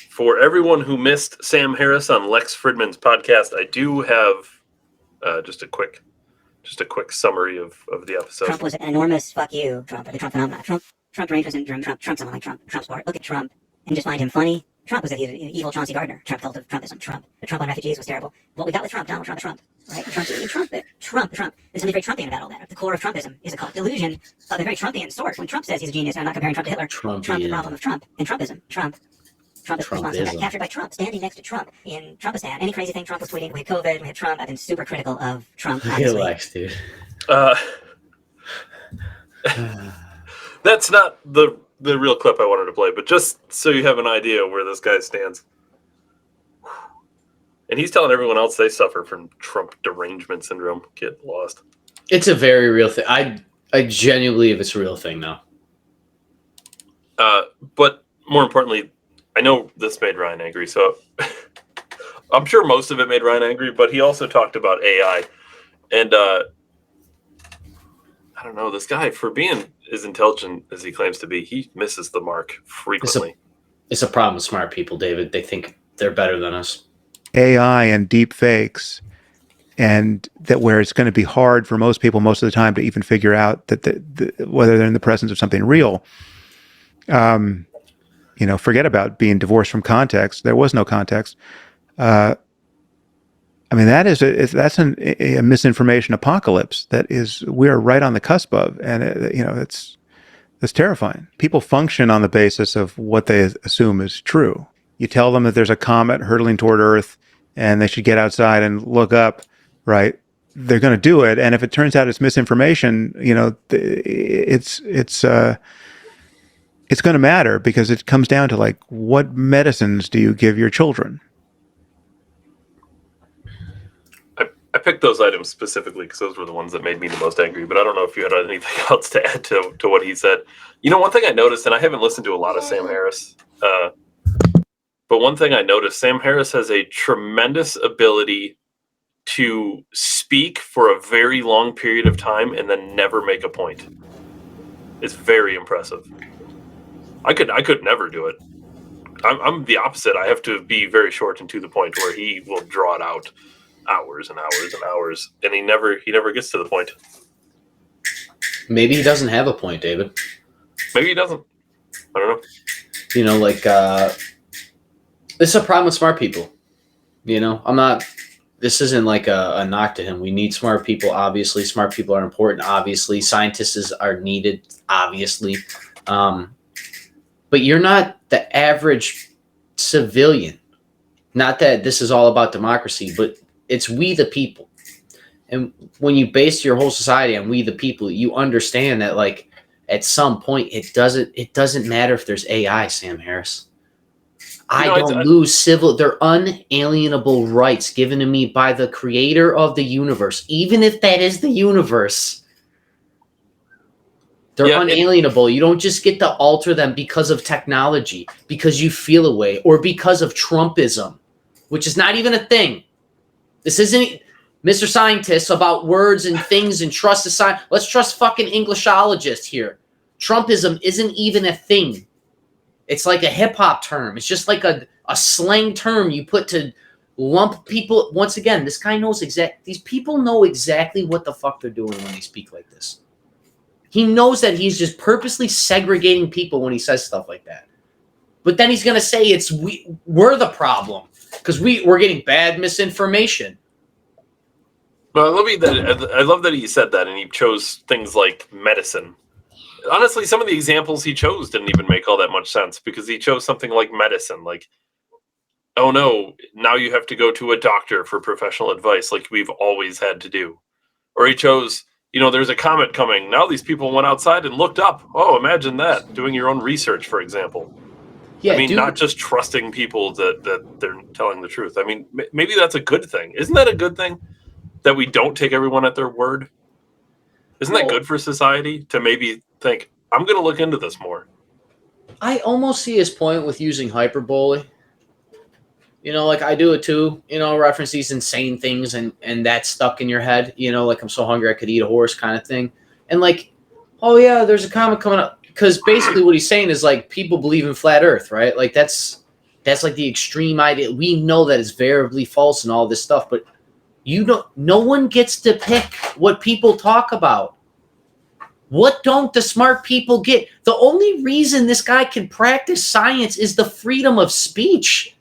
For everyone who missed Sam Harris on Lex Fridman's podcast, I do have just a quick summary of the episode. Trump was an enormous fuck you, Trump, or the Trump phenomenon. Trump deranged syndrome, Trump someone like Trump's part. Look at Trump and just find him funny. Trump was an evil Chauncey Gardner. Trump cult of Trumpism. The Trump on refugees was terrible. What we got with Trump, Donald Trump, right? Trump. There's something very Trumpian about all that. The core of Trumpism is a cult delusion of a very Trumpian sort. When Trump says he's a genius, and I'm not comparing Trump to Hitler, Trump, the problem of Trump, and Trumpism. Trump is responsible. Got captured by Trump, standing next to Trump in Trumpistan. Any crazy thing Trump was tweeting, we had COVID, we had Trump. I've been super critical of Trump. Relax, dude. That's not the real clip I wanted to play, but just so you have an idea where this guy stands. And he's telling everyone else they suffer from Trump derangement syndrome. Get lost. It's a very real thing. I genuinely believe it's a real thing now. But more importantly, I know this made Ryan angry, so I'm sure most of it made Ryan angry, but he also talked about AI. And I don't know, this guy, for being as intelligent as he claims to be, he misses the mark frequently. It's a problem with smart people, David. They think they're better than us. AI and deep fakes, and that where it's going to be hard for most people most of the time to even figure out that whether they're in the presence of something real. Forget about being divorced from context. There was no context. That's a misinformation apocalypse that we're right on the cusp of, and it's terrifying. People function on the basis of what they assume is true. You tell them that there's a comet hurtling toward Earth, and they should get outside and look up. Right? They're going to do it, and if it turns out it's misinformation, it's going to matter, because it comes down to, like, what medicines do you give your children? I picked those items specifically because those were the ones that made me the most angry, but I don't know if you had anything else to add to what he said. One thing I noticed, and I haven't listened to a lot of Sam Harris, but one thing I noticed, Sam Harris has a tremendous ability to speak for a very long period of time and then never make a point. It's very impressive. I could never do it. I'm the opposite. I have to be very short and to the point, where he will draw it out hours and hours and hours, and he never gets to the point. Maybe he doesn't have a point, David. Maybe he doesn't. I don't know. This is a problem with smart people. This isn't like a knock to him. We need smart people, obviously. Smart people are important, obviously. Scientists are needed, obviously. But you're not the average civilian. Not that this is all about democracy, but it's we the people. And when you base your whole society on we the people, you understand that, like, at some point it doesn't matter if there's AI, Sam Harris. I don't lose they're unalienable rights given to me by the creator of the universe. Even if that is the universe, they're unalienable. You don't just get to alter them because of technology, because you feel a way, or because of Trumpism, which is not even a thing. This isn't Mr. Scientist about words and things and trust the science. Let's trust fucking Englishologists here. Trumpism isn't even a thing. It's like a hip-hop term. It's just like a slang term you put to lump people. Once again, this guy knows these people know exactly what the fuck they're doing when they speak like this. He knows that he's just purposely segregating people when he says stuff like that. But then he's going to say we're the problem because we're getting bad misinformation. Well, I love that he said that, and he chose things like medicine. Honestly, some of the examples he chose didn't even make all that much sense, because he chose something like medicine, like, oh no, now you have to go to a doctor for professional advice, like we've always had to do. Or he chose, there's a comet coming. Now these people went outside and looked up. Oh, imagine that. Doing your own research, for example. Yeah, not just trusting people that they're telling the truth. I mean, maybe that's a good thing. Isn't that a good thing? That we don't take everyone at their word? Isn't that good for society to maybe think, I'm going to look into this more? I almost see his point with using hyperbole. Like I do it too, reference these insane things and that's stuck in your head, like I'm so hungry I could eat a horse kind of thing. And like, oh yeah, there's a comet coming up. Because basically what he's saying is, like, people believe in flat earth, right? Like that's That's like the extreme idea. We know that it's variably false and all this stuff, but no one gets to pick what people talk about. What don't the smart people get? The only reason this guy can practice science is the freedom of speech.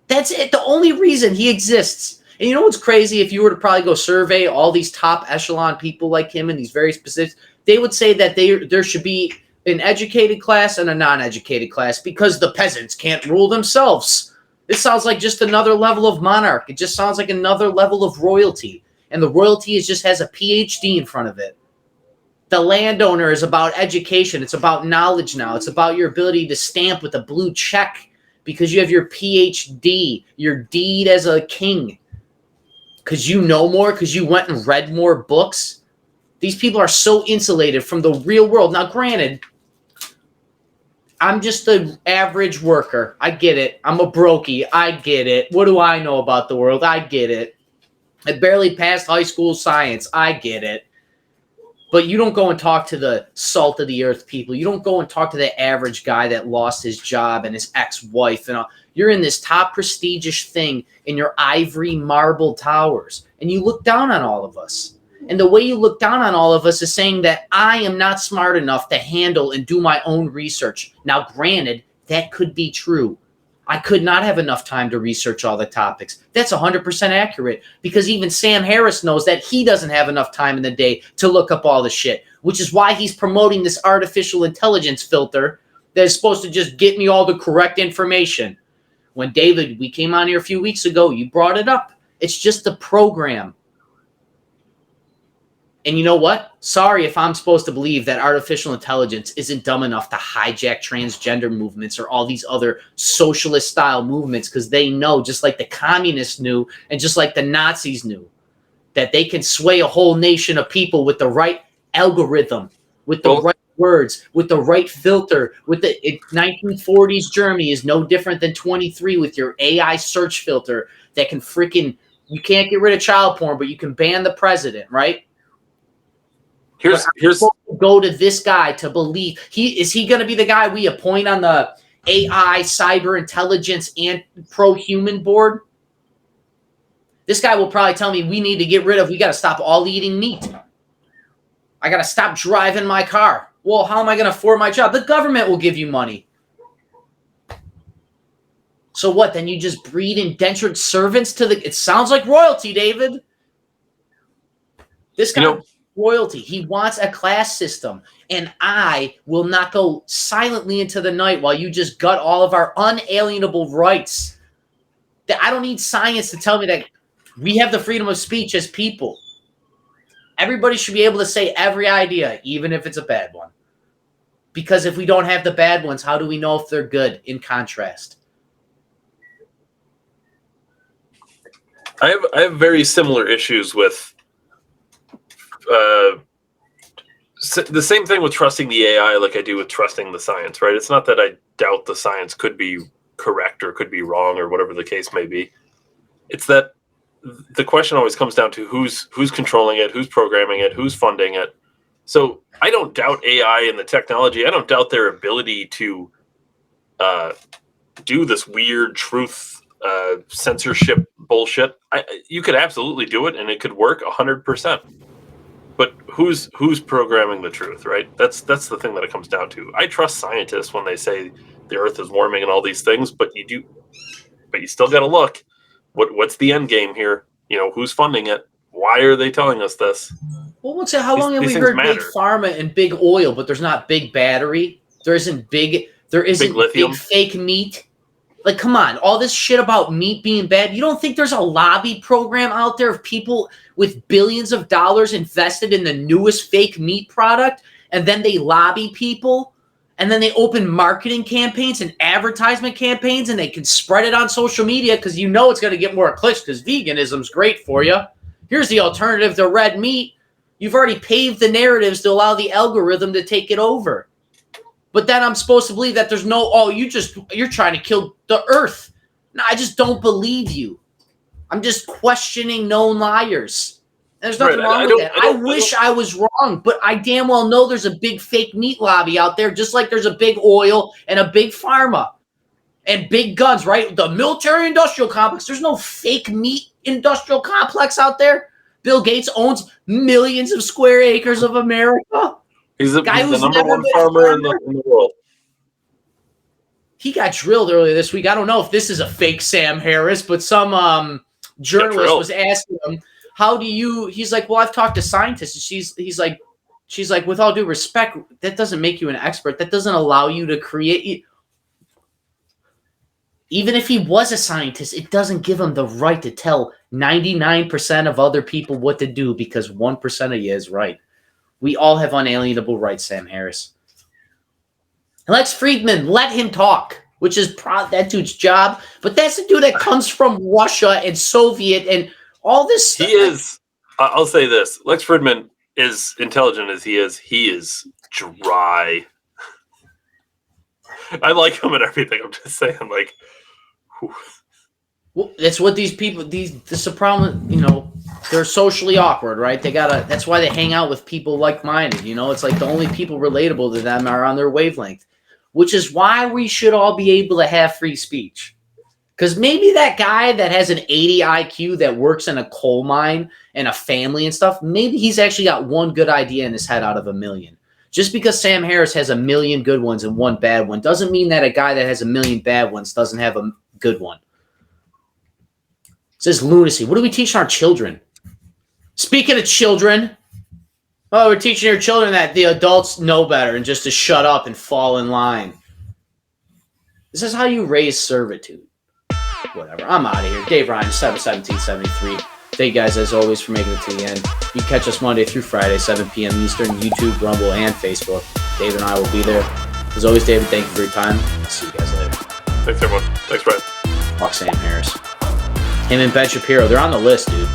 That's it. The only reason he exists. And you know what's crazy? If you were to probably go survey all these top echelon people like him in these very specific, they would say that there should be an educated class and a non-educated class because the peasants can't rule themselves. This sounds like just another level of monarch. It just sounds like another level of royalty. And the royalty just has a PhD in front of it. The landowner is about education. It's about knowledge now. It's about your ability to stamp with a blue check because you have your PhD, your deed as a king. Because you know more, because you went and read more books. These people are so insulated from the real world. Now, granted, I'm just an average worker. I get it. I'm a brokey. I get it. What do I know about the world? I get it. I barely passed high school science. I get it. But you don't go and talk to the salt of the earth people. You don't go and talk to the average guy that lost his job and his ex-wife and all. You're in this top prestigious thing in your ivory marble towers, and you look down on all of us. And the way you look down on all of us is saying that I am not smart enough to handle and do my own research. Now, granted, that could be true. I could not have enough time to research all the topics. That's 100% accurate because even Sam Harris knows that he doesn't have enough time in the day to look up all the shit, which is why he's promoting this artificial intelligence filter that is supposed to just get me all the correct information. When David, we came on here a few weeks ago, you brought it up. It's just a program. And you know what? Sorry if I'm supposed to believe that artificial intelligence isn't dumb enough to hijack transgender movements or all these other socialist style movements because they know, just like the communists knew and just like the Nazis knew, that they can sway a whole nation of people with the right algorithm, with the right words, with the right filter. With the 1940s Germany is no different than 23 with your AI search filter that can freaking, you can't get rid of child porn, but you can ban the president, right? Here's go to this guy to believe is he going to be the guy we appoint on the AI cyber intelligence and pro-human board? This guy will probably tell me we got to stop all eating meat. I got to stop driving my car. Well, how am I going to afford my job? The government will give you money. So what? Then you just breed indentured servants it sounds like royalty, David. This guy royalty. He wants a class system, and I will not go silently into the night while you just gut all of our unalienable rights. I don't need science to tell me that we have the freedom of speech as people. Everybody should be able to say every idea, even if it's a bad one. Because if we don't have the bad ones, how do we know if they're good in contrast? I have very similar issues with the same thing with trusting the AI like I do with trusting the science, right? It's not that I doubt the science could be correct or could be wrong or whatever the case may be. It's that the question always comes down to who's controlling it, who's programming it, who's funding it. So I don't doubt AI and the technology. I don't doubt their ability to do this weird truth censorship bullshit. You could absolutely do it and it could work 100%. But who's programming the truth, right? That's the thing that it comes down to. I trust scientists when they say the Earth is warming and all these things, but you still got to look. What's the end game here? Who's funding it? Why are they telling us this? Well, how long have we heard big pharma and big oil, but there's not big battery? There isn't big fake meat. Like, come on, all this shit about meat being bad. You don't think there's a lobby program out there of people with billions of dollars invested in the newest fake meat product, and then they lobby people, and then they open marketing campaigns and advertisement campaigns, and they can spread it on social media because it's going to get more clicks because veganism's great for you. Here's the alternative to red meat. You've already paved the narratives to allow the algorithm to take it over. But then I'm supposed to believe that there's you're trying to kill the earth. No, I just don't believe you. I'm just questioning known liars. And there's nothing wrong with that. I wish I was wrong, but I damn well know there's a big fake meat lobby out there, just like there's a big oil and a big pharma. and big guns, right? The military-industrial complex. There's no fake meat industrial complex out there. Bill Gates owns millions of square acres of America. He's the who's number never one been a farmer in farmer. the world. He got drilled earlier this week. I don't know if this is a fake Sam Harris, but some journalist was asking him, how do you, he's like, well, I've talked to scientists. And she's like, with all due respect, that doesn't make you an expert. That doesn't allow you to create. Even if he was a scientist, it doesn't give him the right to tell 99% of other people what to do because 1% of you is right. We all have unalienable rights, Sam Harris. Lex Fridman, let him talk, which is that dude's job. But that's the dude that comes from Russia and Soviet and all this stuff. He is. I'll say this. Lex Fridman, as intelligent as he is dry. I like him and everything. I'm just saying, like, whew. Well, that's what these people, this problem, they're socially awkward, right? That's why they hang out with people like-minded, It's like the only people relatable to them are on their wavelength, which is why we should all be able to have free speech. Because maybe that guy that has an 80 IQ that works in a coal mine and a family and stuff, maybe he's actually got one good idea in his head out of a million. Just because Sam Harris has a million good ones and one bad one doesn't mean that a guy that has a million bad ones doesn't have a good one. It says lunacy. What are we teaching our children? Speaking of children, we're teaching your children that the adults know better and just to shut up and fall in line. This is how you raise servitude. Whatever. I'm out of here. Dave Ryan, 7/17/73. Thank you guys, as always, for making it to the end. You can catch us Monday through Friday, 7 p.m. Eastern, YouTube, Rumble, and Facebook. Dave and I will be there. As always, David, thank you for your time. I'll see you guys later. Thanks, everyone. Thanks, Brian. Walk Sam Harris. Him and Ben Shapiro, they're on the list, dude.